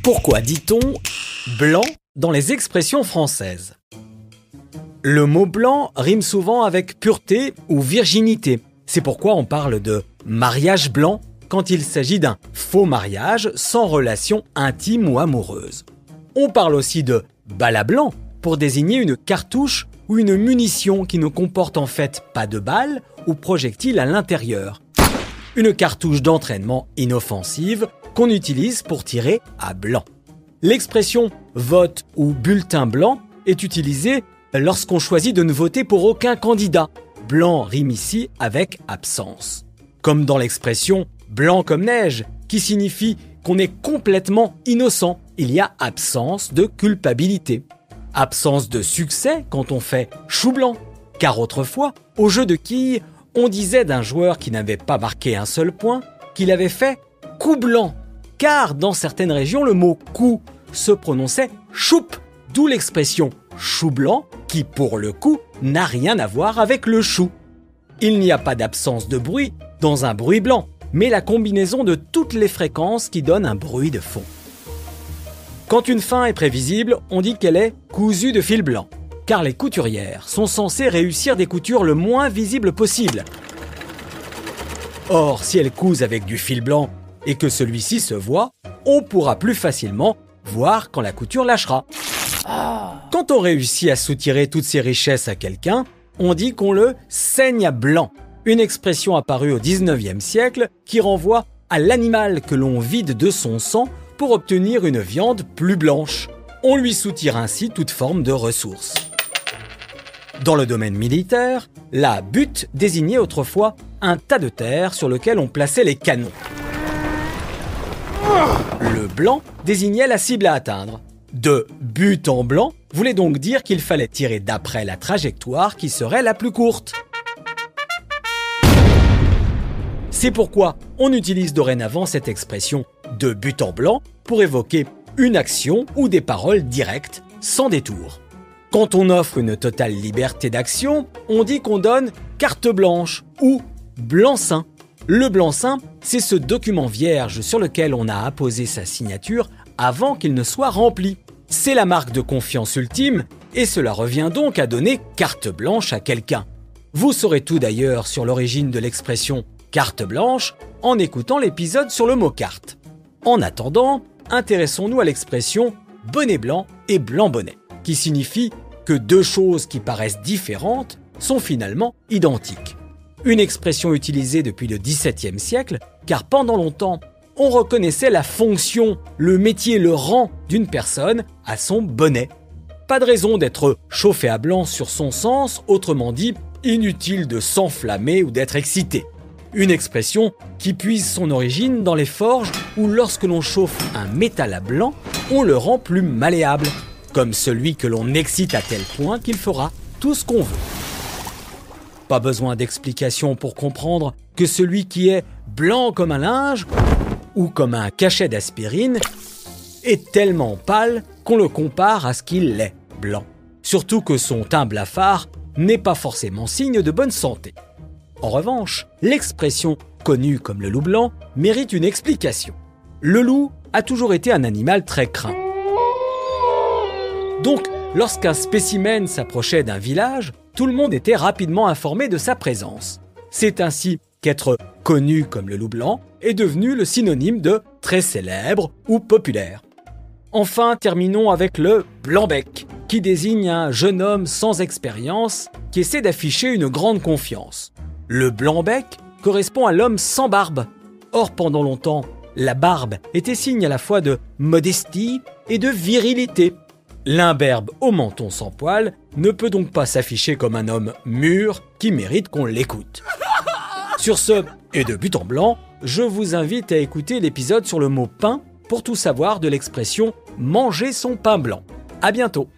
Pourquoi dit-on « blanc » dans les expressions françaises? Le mot « blanc » rime souvent avec pureté ou virginité. C'est pourquoi on parle de « mariage blanc » quand il s'agit d'un faux mariage sans relation intime ou amoureuse. On parle aussi de « bal à blanc » pour désigner une cartouche ou une munition qui ne comporte en fait pas de balle ou projectile à l'intérieur. Une cartouche d'entraînement inoffensive qu'on utilise pour tirer à blanc. L'expression « vote » ou « bulletin blanc » est utilisée lorsqu'on choisit de ne voter pour aucun candidat. Blanc rime ici avec absence. Comme dans l'expression « blanc comme neige » qui signifie qu'on est complètement innocent. Il y a absence de culpabilité. Absence de succès quand on fait chou blanc. Car autrefois, au jeu de quilles, on disait d'un joueur qui n'avait pas marqué un seul point qu'il avait fait coup blanc. Car dans certaines régions, le mot coup se prononçait choup, d'où l'expression chou blanc qui, pour le coup, n'a rien à voir avec le chou. Il n'y a pas d'absence de bruit dans un bruit blanc, mais la combinaison de toutes les fréquences qui donne un bruit de fond. Quand une fin est prévisible, on dit qu'elle est cousue de fil blanc, car les couturières sont censées réussir des coutures le moins visibles possible. Or, si elles cousent avec du fil blanc et que celui-ci se voit, on pourra plus facilement voir quand la couture lâchera. Quand on réussit à soutirer toutes ces richesses à quelqu'un, on dit qu'on le saigne à blanc, une expression apparue au 19e siècle qui renvoie à l'animal que l'on vide de son sang pour obtenir une viande plus blanche. On lui soutire ainsi toute forme de ressources. Dans le domaine militaire, la butte désignait autrefois un tas de terre sur lequel on plaçait les canons. Le blanc désignait la cible à atteindre. De but en blanc voulait donc dire qu'il fallait tirer d'après la trajectoire qui serait la plus courte. C'est pourquoi on utilise dorénavant cette expression de but en blanc pour évoquer une action ou des paroles directes, sans détour. Quand on offre une totale liberté d'action, on dit qu'on donne carte blanche ou blanc-seing. Le blanc-seing, c'est ce document vierge sur lequel on a apposé sa signature avant qu'il ne soit rempli. C'est la marque de confiance ultime et cela revient donc à donner carte blanche à quelqu'un. Vous saurez tout d'ailleurs sur l'origine de l'expression carte blanche en écoutant l'épisode sur le mot carte. En attendant, intéressons-nous à l'expression bonnet blanc et blanc bonnet, qui signifie que deux choses qui paraissent différentes sont finalement identiques. Une expression utilisée depuis le XVIIe siècle, car pendant longtemps, on reconnaissait la fonction, le métier, le rang d'une personne à son bonnet. Pas de raison d'être chauffé à blanc sur son sens, autrement dit, inutile de s'enflammer ou d'être excité. Une expression qui puise son origine dans les forges où lorsque l'on chauffe un métal à blanc, on le rend plus malléable, comme celui que l'on excite à tel point qu'il fera tout ce qu'on veut. Pas besoin d'explication pour comprendre que celui qui est blanc comme un linge ou comme un cachet d'aspirine est tellement pâle qu'on le compare à ce qu'il est, blanc. Surtout que son teint blafard n'est pas forcément signe de bonne santé. En revanche, l'expression connue comme le loup blanc mérite une explication. Le loup a toujours été un animal très craint. Donc, lorsqu'un spécimen s'approchait d'un village, tout le monde était rapidement informé de sa présence. C'est ainsi qu'être connu comme le loup blanc est devenu le synonyme de très célèbre ou populaire. Enfin, terminons avec le blanc-bec, qui désigne un jeune homme sans expérience qui essaie d'afficher une grande confiance. Le blanc-bec correspond à l'homme sans barbe. Or, pendant longtemps, la barbe était signe à la fois de modestie et de virilité. L'imberbe au menton sans poil ne peut donc pas s'afficher comme un homme mûr qui mérite qu'on l'écoute. Sur ce, et de but en blanc, je vous invite à écouter l'épisode sur le mot pain pour tout savoir de l'expression « manger son pain blanc ». À bientôt.